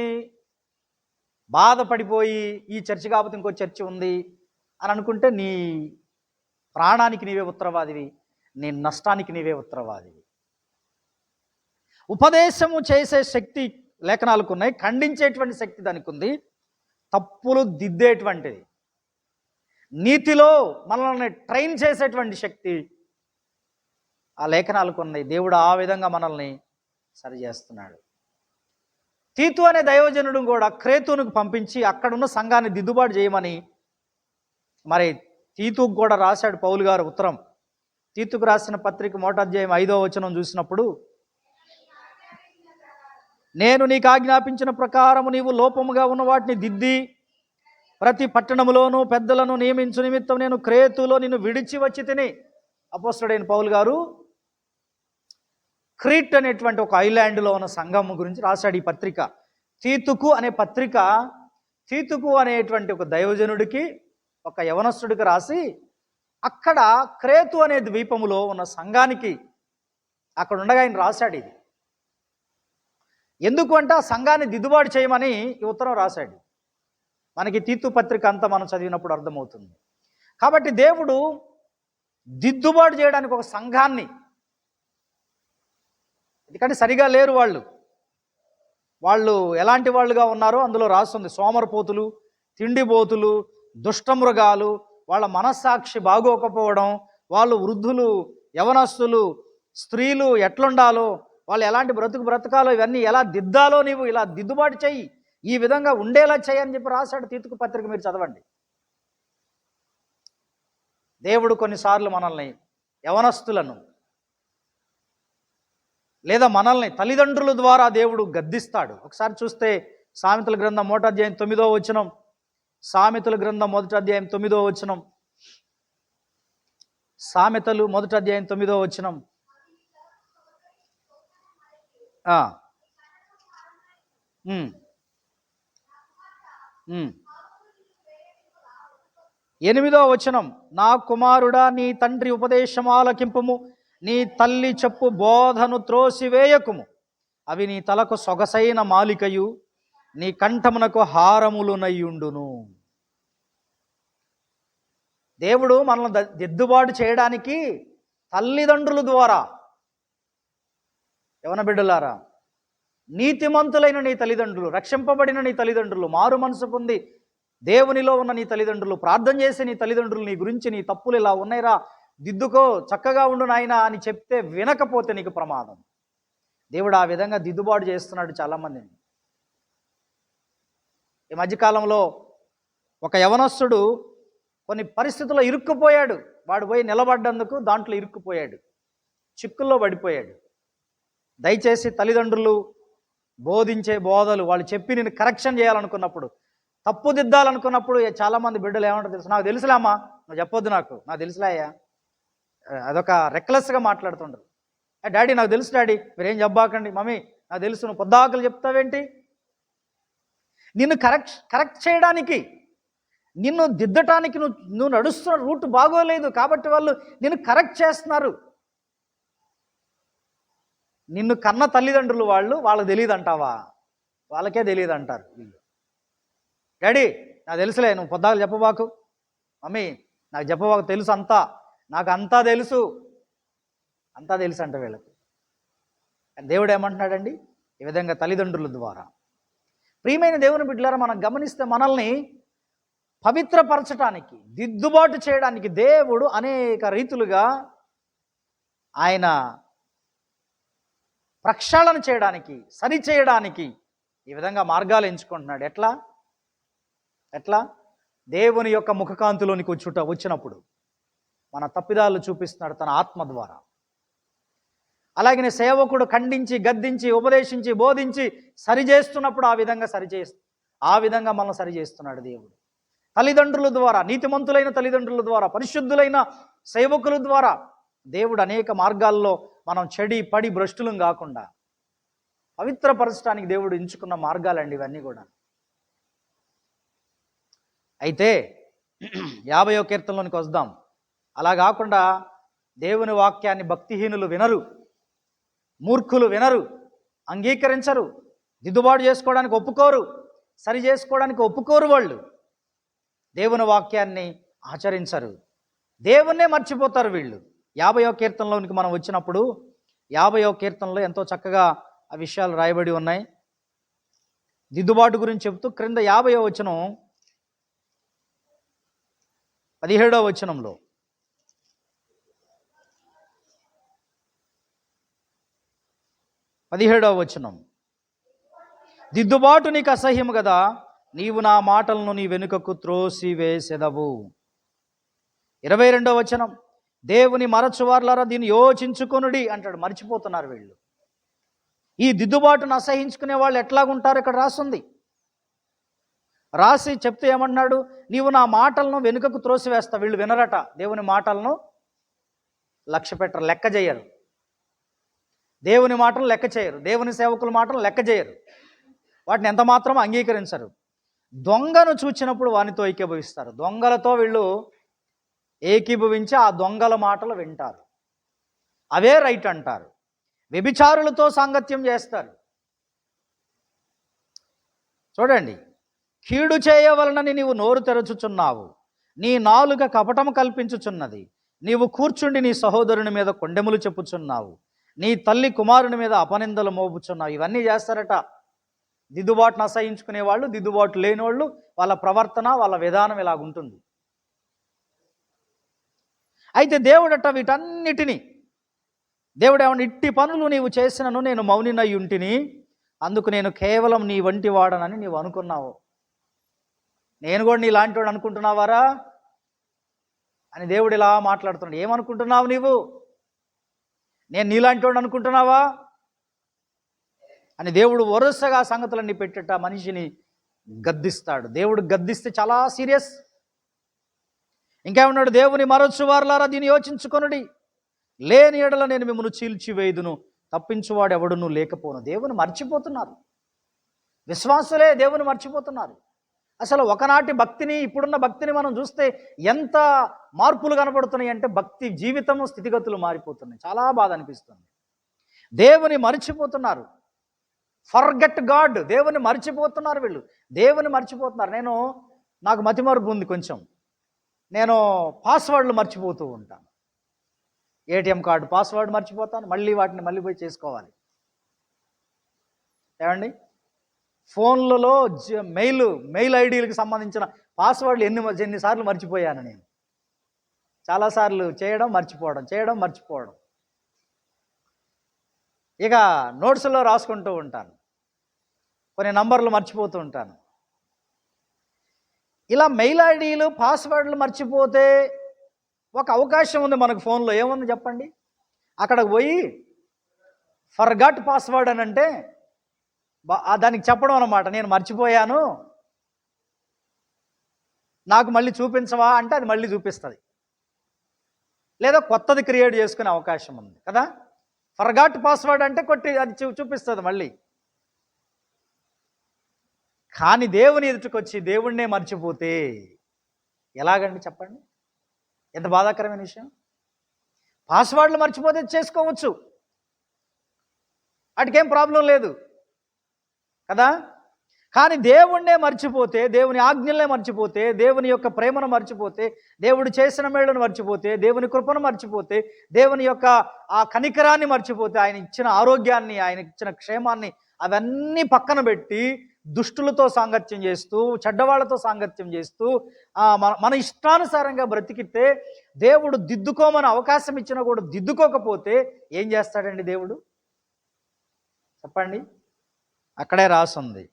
బాధపడిపోయి ఈ చర్చి కాకపోతే ఇంకో చర్చి ఉంది అని అనుకుంటే నీ ప్రాణానికి నీవే ఉత్తరవాదివి, నీ నష్టానికి నీవే ఉత్తరవాదివి. ఉపదేశము చేసే శక్తి లేఖనాలకు ఉన్నాయి, ఖండించేటువంటి శక్తి దానికి ఉంది, తప్పులు దిద్దేటువంటిది, నీతిలో మనల్ని ట్రైన్ చేసేటువంటి శక్తి ఆ లేఖనాలకు ఉన్నాయి. దేవుడు ఆ విధంగా మనల్ని సరి చేస్తున్నాడు. తీతు అనే దైవజనుడు కూడా క్రేతునికి పంపించి అక్కడున్న సంఘాన్ని దిద్దుబాటు చేయమని మరి తీతుకు కూడా రాశాడు పౌలు గారు ఉత్తరం. తీతుకు రాసిన పత్రిక 1వ అధ్యాయం 5వ వచనం చూసినప్పుడు, నేను నీకు ఆజ్ఞాపించిన ప్రకారము నీవు లోపముగా ఉన్న వాటిని దిద్ది ప్రతి పట్టణములోనూ పెద్దలను నియమించు నిమిత్తం నేను క్రేతులో నిన్ను విడిచి వచ్చి తిని. అపోస్తలుడైన పౌలు గారు క్రీట్ అనేటువంటి ఒక ఐలాండ్లో ఉన్న సంఘం గురించి రాశాడు ఈ పత్రిక. తీతుకు అనే పత్రిక తీతుకు అనేటువంటి ఒక దైవజనుడికి, ఒక యవనస్తుడికి రాసి అక్కడ క్రేతు అనే ద్వీపములో ఉన్న సంఘానికి అక్కడ ఉండగా ఆయన రాశాడు. ఇది ఎందుకు అంటే ఆ సంఘాన్ని దిద్దుబాటు చేయమని ఈ ఉత్తరం రాశాడు. మనకి తీతు పత్రిక అంతా మనం చదివినప్పుడు అర్థమవుతుంది. కాబట్టి దేవుడు దిద్దుబాటు చేయడానికి ఒక సంఘాన్ని, ఎందుకంటే సరిగా లేరు వాళ్ళు ఎలాంటి వాళ్ళుగా ఉన్నారో అందులో రాస్తుంది. సోమరపోతులు, తిండిబోతులు, దుష్టమృగాలు, వాళ్ళ మనస్సాక్షి బాగోకపోవడం, వాళ్ళు వృద్ధులు, యవనస్తులు, స్త్రీలు ఎట్లుండాలో, వాళ్ళు ఎలాంటి బ్రతకాలో, ఇవన్నీ ఎలా దిద్దాలో నీవు ఇలా దిద్దుబాటు చెయ్యి, ఈ విధంగా ఉండేలా చేయని చెప్పి రాశాడు తీతుకు పత్రిక. మీరు చదవండి. దేవుడు కొన్నిసార్లు మనల్ని, యవనస్తులను లేదా మనల్ని తల్లిదండ్రుల ద్వారా దేవుడు గద్దిస్తాడు. ఒకసారి చూస్తే సామెతల గ్రంథం 1వ అధ్యాయం 9వ వచనం, సామెతల గ్రంథం 1వ అధ్యాయం 9వ వచనం, సామెతలు 1వ అధ్యాయం 9వ వచనం. 8వ వచనం, నా కుమారుడా నీ తండ్రి ఉపదేశము ఆలకింపుము, నీ తల్లి చెప్పు బోధను త్రోసివేయకుము, అవి నీ తలకు సొగసైన మాలికయు నీ కంఠమునకు హారములునయ్యుండును. దేవుడు మనల్ని దిద్దుబాటు చేయడానికి తల్లిదండ్రుల ద్వారా, యవన బిడ్డలారా, నీతిమంతులైన నీ తల్లిదండ్రులు, రక్షింపబడిన నీ తల్లిదండ్రులు, మారు మనసు పొంది దేవునిలో ఉన్న నీ తల్లిదండ్రులు, ప్రార్థన చేసే నీ తల్లిదండ్రులు నీ గురించి, నీ తప్పులు ఇలా ఉన్నాయిరా, దిద్దుకో, చక్కగా ఉండు నాయనా అని చెప్తే వినకపోతే నీకు ప్రమాదం. దేవుడు ఆ విధంగా దిద్దుబాటు చేస్తున్నాడు చాలామందిని. ఈ మధ్యకాలంలో ఒక యవనస్తుడు కొన్ని పరిస్థితుల్లో ఇరుక్కుపోయాడు. వాడు పోయి నిలబడ్డందుకు దాంట్లో ఇరుక్కుపోయాడు, చిక్కుల్లో పడిపోయాడు. దయచేసి తల్లిదండ్రులు బోధించే బోధలు, వాళ్ళు చెప్పి నేను కరెక్షన్ చేయాలనుకున్నప్పుడు, తప్పు దిద్దాలనుకున్నప్పుడు చాలామంది బిడ్డలు ఏమంటారు తెలుసు, నాకు తెలుసులేమ్మా, నువ్వు చెప్పొద్దు, నాకు తెలుసులేయ్యా, అదొక రెక్లెస్గా మాట్లాడుతుండ్రు. డాడీ నాకు తెలుసు, డాడీ మీరేం చెప్పాకండి, మమ్మీ నాకు తెలుసు, నువ్వు పొద్దాకులు చెప్తావేంటి? నిన్ను కరెక్ట్ చేయడానికి, నిన్ను దిద్దటానికి నువ్వు నడుస్తున్న రూట్ బాగోలేదు కాబట్టి వాళ్ళు నిన్ను కరెక్ట్ చేస్తున్నారు. నిన్ను కన్న తల్లిదండ్రులు వాళ్ళకి తెలియదు అంటావా? వాళ్ళకే తెలియదు అంటారు వీళ్ళు. డాడీ నాకు తెలుసులే, నువ్వు పొద్దాకులు చెప్పబాకు, మమ్మీ నాకు చెప్పబాకు, తెలుసు అంతా, నాకు అంతా తెలుసు అంట వీళ్ళకి. దేవుడు ఏమంటున్నాడండి? ఈ విధంగా తల్లిదండ్రుల ద్వారా. ప్రియమైన దేవుని బిడ్డలారా, మనం గమనిస్తే మనల్ని పవిత్రపరచడానికి, దిద్దుబాటు చేయడానికి దేవుడు అనేక రీతులుగా ఆయన ప్రక్షాళన చేయడానికి, సరిచేయడానికి ఈ విధంగా మార్గాలు ఎంచుకుంటున్నాడు. ఎట్లా? దేవుని యొక్క ముఖకాంతిలోనికి వచ్చినప్పుడు మన తప్పిదాలు చూపిస్తున్నాడు తన ఆత్మ ద్వారా. అలాగనే సేవకుడు ఖండించి, గద్దించి, ఉపదేశించి, బోధించి సరిచేస్తున్నప్పుడు ఆ విధంగా మనల్ని సరిచేస్తున్నాడు దేవుడు. తల్లిదండ్రుల ద్వారా, నీతిమంతులైన తల్లిదండ్రుల ద్వారా, పరిశుద్ధులైన సేవకుల ద్వారా దేవుడు అనేక మార్గాల్లో మనం పడి భ్రష్టులం కాకుండా పవిత్రపరచడానికి దేవుడు ఎంచుకున్న మార్గాలండి ఇవన్నీ కూడా. అయితే 50వ కీర్తనలోనికి వద్దాం. అలా కాకుండా దేవుని వాక్యాన్ని భక్తిహీనులు వినరు, మూర్ఖులు వినరు, అంగీకరించరు, దిద్దుబాటు చేసుకోవడానికి ఒప్పుకోరు, సరి చేసుకోవడానికి ఒప్పుకోరు. వాళ్ళు దేవుని వాక్యాన్ని ఆచరించరు, దేవుణ్ణే మర్చిపోతారు వీళ్ళు. 50వ కీర్తనలోనికి మనం వచ్చినప్పుడు 50వ కీర్తనలో ఎంతో చక్కగా ఆ విషయాలు రాయబడి ఉన్నాయి. దిద్దుబాటు గురించి చెప్తూ క్రింద 50వ వచనం 17వ వచనంలో, దిద్దుబాటు నీకు అసహ్యము కదా, నీవు నా మాటలను నీ వెనుకకు త్రోసివేసెదవు. 22వ వచనం, దేవుని మరచువార్లారా దీన్ని యోచించుకొనుడి అంటాడు. మర్చిపోతున్నారు వీళ్ళు. ఈ దిద్దుబాటును అసహించుకునే వాళ్ళు ఎట్లాగుంటారు ఇక్కడ రాసి చెప్తే ఏమన్నాడు? నీవు నా మాటలను వెనుకకు త్రోసివేస్తా. వీళ్ళు వినరట, దేవుని మాటలను లెక్క చేయరు. దేవుని మాటలు లెక్క చేయరు, దేవుని సేవకుల మాటలు లెక్క చేయరు, వాటిని ఎంత మాత్రం అంగీకరించరు. దొంగను చూచినప్పుడు వానితో ఏకీభవిస్తారు. దొంగలతో వీళ్ళు ఏకీభవించి ఆ దొంగల మాటలు వింటారు, అవే రైట్ అంటారు. వ్యభిచారులతో సాంగత్యం చేస్తారు. చూడండి, కీడు చేయవలనని నీవు నోరు తెరచుచున్నావు, నీ నాలుక కపటము కల్పించుచున్నది, నీవు కూర్చుండి నీ సహోదరుని మీద కొండెములు చెప్పుచున్నావు, నీ తల్లి కుమారుని మీద అపనిందలు మోపుచున్నావు. ఇవన్నీ చేస్తారట. దిద్దుబాటును అసహించుకునే వాళ్ళు, దిద్దుబాటు లేని వాళ్ళు, వాళ్ళ ప్రవర్తన, వాళ్ళ విధానం ఇలాగుంటుంది. అయితే దేవుడట వీటన్నిటినీ, దేవుడు ఏమన్నా, ఇట్టి పనులు నీవు చేసినను నేను మౌనినై ఉంటిని, అందుకు నేను కేవలం నీ వంటి వాడనని నీవు అనుకున్నావు. నేను కూడా నీలాంటి వాడు అనుకుంటున్నావారా అని దేవుడు ఇలా మాట్లాడుతున్నాడు. ఏమనుకుంటున్నావు నీవు? నేను నీలాంటి వాడు అనుకుంటున్నావా అని దేవుడు వరుసగా సంగతులన్నీ పెట్టేట మనిషిని గద్దిస్తాడు. దేవుడు గద్దిస్తే చాలా సీరియస్. ఇంకేమన్నాడు? దేవుని మరొచ్చు వారులారా దీన్ని యోచించుకొనుడి, లేని ఎడల నేను మిమ్మల్ని చీల్చివేయుదును, తప్పించువాడు ఎవడును లేకపోను. దేవుని మర్చిపోతున్నారు, విశ్వాసులే దేవుని మర్చిపోతున్నారు. అసలు ఒకనాటి భక్తిని, ఇప్పుడున్న భక్తిని మనం చూస్తే ఎంత మార్పులు కనపడుతున్నాయి అంటే, భక్తి జీవితము, స్థితిగతులు మారిపోతున్నాయి. చాలా బాధ అనిపిస్తుంది. దేవుని మర్చిపోతున్నారు. ఫర్గెట్ గాడ్, దేవుని మర్చిపోతున్నారు వీళ్ళు, దేవుని మర్చిపోతున్నారు. నాకు మతిమరుపు ఉంది కొంచెం. నేను పాస్వర్డ్లు మర్చిపోతూ ఉంటాను. ఏటీఎం కార్డు పాస్వర్డ్ మర్చిపోతాను, వాటిని మళ్ళీ పోయి చేసుకోవాలి. ఏమండి, ఫోన్లలో మెయిల్ ఐడీలకు సంబంధించిన పాస్వర్డ్లు ఎన్నిసార్లు మర్చిపోయాను నేను. చాలాసార్లు చేయడం మర్చిపోవడం. ఇక నోట్స్లో రాసుకుంటూ ఉంటాను, కొన్ని నంబర్లు మర్చిపోతూ ఉంటాను. ఇలా మెయిల్ ఐడీలు, పాస్వర్డ్లు మర్చిపోతే ఒక అవకాశం ఉంది మనకు ఫోన్లో. ఏముంది చెప్పండి? అక్కడికి పోయి ఫర్గాట్ పాస్వర్డ్ అని అంటే దానికి చెప్పడం అన్నమాట, నేను మర్చిపోయాను, నాకు మళ్ళీ చూపించవా అంటే అది మళ్ళీ చూపిస్తుంది. లేదా కొత్తది క్రియేట్ చేసుకునే అవకాశం ఉంది కదా. ఫర్గాట్ పాస్వర్డ్ అంటే కొట్టి అది చూపిస్తుంది మళ్ళీ. కానీ దేవుని ఎదుటికొచ్చి దేవుణ్ణే మర్చిపోతే ఎలాగండి చెప్పండి? ఎంత బాధాకరమైన విషయం. పాస్వర్డ్లు మర్చిపోతే చేసుకోవచ్చు, వాటికేం ప్రాబ్లం లేదు కదా. కానీ దేవుణ్ణే మర్చిపోతే, దేవుని ఆజ్ఞల్నే మర్చిపోతే, దేవుని యొక్క ప్రేమను మర్చిపోతే, దేవుడు చేసిన మేళ్లను మర్చిపోతే, దేవుని కృపను మర్చిపోతే, దేవుని యొక్క ఆ కనికరాన్ని మర్చిపోతే, ఆయన ఇచ్చిన ఆరోగ్యాన్ని, ఆయన ఇచ్చిన క్షేమాన్ని అవన్నీ పక్కన పెట్టి దుష్టులతో సాంగత్యం చేస్తూ, చెడ్డవాళ్లతో సాంగత్యం చేస్తూ మన ఇష్టానుసారంగా బ్రతికితే, దేవుడు దిద్దుకోమని అవకాశం ఇచ్చినా కూడా దిద్దుకోకపోతే ఏం చేస్తాడండి దేవుడు? చెప్పండి. అక్కడే రాసుంది,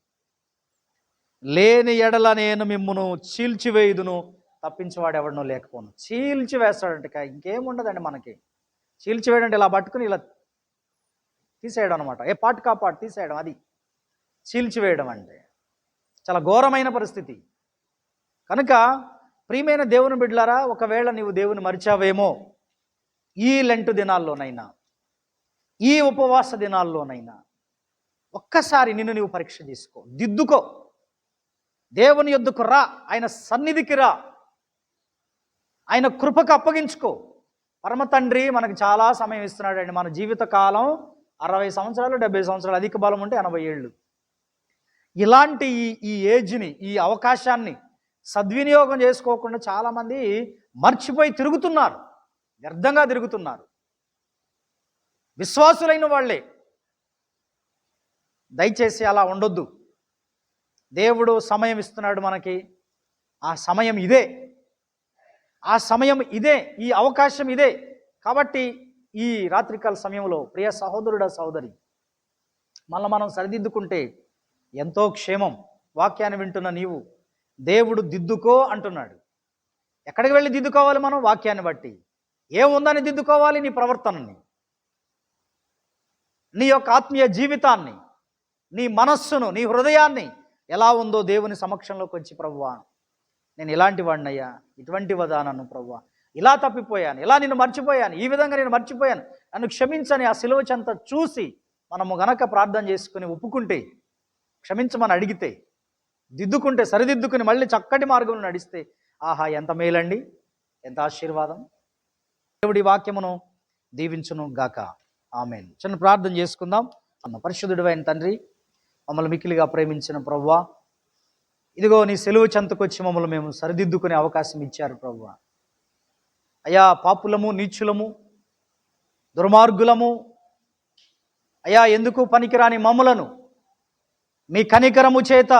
లేని ఎడల నేను మిమ్మును చీల్చివేయుదును, తప్పించేవాడు ఎవడనో లేకపోను. చీల్చివేస్తాడంటే ఇంకేముండదండి మనకి. చీల్చివేయడం అంటే ఇలా పట్టుకుని ఇలా తీసేయడం అనమాట, ఏ పాటు కాపాటు తీసేయడం, అది చీల్చివేయడం అంటే. చాలా ఘోరమైన పరిస్థితి. కనుక ప్రియమైన దేవుని బిడ్డలారా, ఒకవేళ నీవు దేవుని మరిచావేమో ఈ లెంటు దినాల్లోనైనా, ఈ ఉపవాస దినాల్లోనైనా ఒక్కసారి నిన్ను నీవు పరీక్ష చేసుకో, దిద్దుకో, దేవుని యొద్దకు రా, ఆయన సన్నిధికి రా, ఆయన కృపకు అప్పగించుకో. పరమ తండ్రి మనకు చాలా సమయం ఇస్తున్నాడండి. మన జీవిత కాలం 60 సంవత్సరాలు, 70 సంవత్సరాలు, అధిక బలం ఉంటే 80 ఏళ్ళు. ఇలాంటి ఈ ఏజ్ని, ఈ అవకాశాన్ని సద్వినియోగం చేసుకోకుండా చాలామంది మర్చిపోయి తిరుగుతున్నారు, వ్యర్థంగా తిరుగుతున్నారు. విశ్వాసులైన వాళ్ళే. దయచేసి అలా ఉండొద్దు. దేవుడు సమయం ఇస్తున్నాడు మనకి. ఆ సమయం ఇదే, ఈ అవకాశం ఇదే. కాబట్టి ఈ రాత్రికాల సమయంలో ప్రియ సహోదరుడా, సహోదరి, మనం సరిదిద్దుకుంటే ఎంతో క్షేమం. వాక్యాన్ని వింటున్న నీవు, దేవుడు దిద్దుకో అంటున్నాడు. ఎక్కడికి వెళ్ళి దిద్దుకోవాలి మనం? వాక్యాన్ని బట్టి. ఏముందని దిద్దుకోవాలి? నీ ప్రవర్తనని, నీ యొక్క ఆత్మీయ జీవితాన్ని, నీ మనస్సును, నీ హృదయాన్ని ఎలా ఉందో దేవుని సమక్షంలోకి వచ్చి, ప్రభువా నేను ఇలాంటి వాడినయ్యా, ఇటువంటి వదానను ప్రభువా, ఇలా తప్పిపోయాను, ఇలా నిన్ను మర్చిపోయాను, ఈ విధంగా నేను మర్చిపోయాను, నన్ను క్షమించని ఆ సిలువ చెంత చూసి మనము గనక ప్రార్థన చేసుకుని ఒప్పుకుంటే, క్షమించమని అడిగితే, దిద్దుకుంటే, సరిదిద్దుకుని మళ్ళీ చక్కటి మార్గంలో నడిస్తే, ఆహా ఎంత మేలండి, ఎంత ఆశీర్వాదం. దేవుడి వాక్యమును దీవించును గాక. ఆమేన్. చిన్న ప్రార్థన చేసుకుందాం. పరిశుద్ధుడైన తండ్రి, మమ్మల్ని మిక్కిలిగా ప్రేమించిన ప్రభువా, ఇదిగో నీ సెలువు చెంతకొచ్చి మమ్మల్ని మేము సరిదిద్దుకునే అవకాశం ఇచ్చారు ప్రభువా. అయ్యా, పాపులము, నీచులము, దుర్మార్గులము, అయ్యా ఎందుకు పనికిరాని మమ్ములను మీ కనికరము చేత,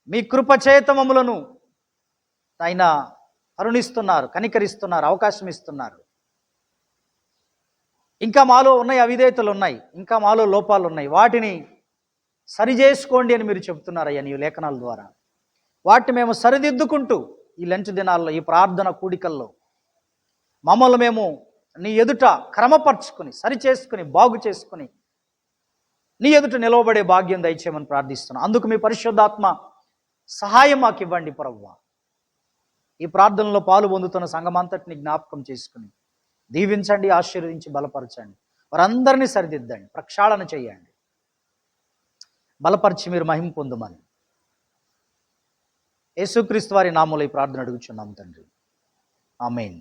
మీ కృప చేత మమ్ములను ఆయన కరుణిస్తున్నారు, కనికరిస్తున్నారు, అవకాశం ఇస్తున్నారు. ఇంకా మాలో ఉన్నాయి, అవిధేయతలు ఉన్నాయి, ఇంకా మాలో లోపాలు ఉన్నాయి, వాటిని సరిచేసుకోండి అని మీరు చెబుతున్నారయ్యా నీ లేఖనాల ద్వారా. వాటిని మేము సరిదిద్దుకుంటూ ఈ లెంట్ దినాల్లో, ఈ ప్రార్థన కూడికల్లో మమ్మల్ని మేము నీ ఎదుట క్రమపరుచుకుని, సరిచేసుకుని, బాగు చేసుకుని నీ ఎదుట నిలవబడే భాగ్యం దయచేయమని ప్రార్థిస్తున్నాను. అందుకు మీ పరిశుద్ధాత్మ సహాయం మాకు ఇవ్వండి ప్రభువా. ఈ ప్రార్థనలో పాలు పొందుతున్న సంఘమంతటిని జ్ఞాపకం చేసుకుని దీవించండి, ఆశీర్వదించి బలపరచండి. వారందరినీ సరిదిద్దండి, ప్రక్షాళన చేయండి, బలపరిచి మీరు మహిమ పొందుమని యేసుక్రీస్తు వారి నామములో ఈ ప్రార్థన అడుగుచున్నాం తండ్రి. ఆమేన్.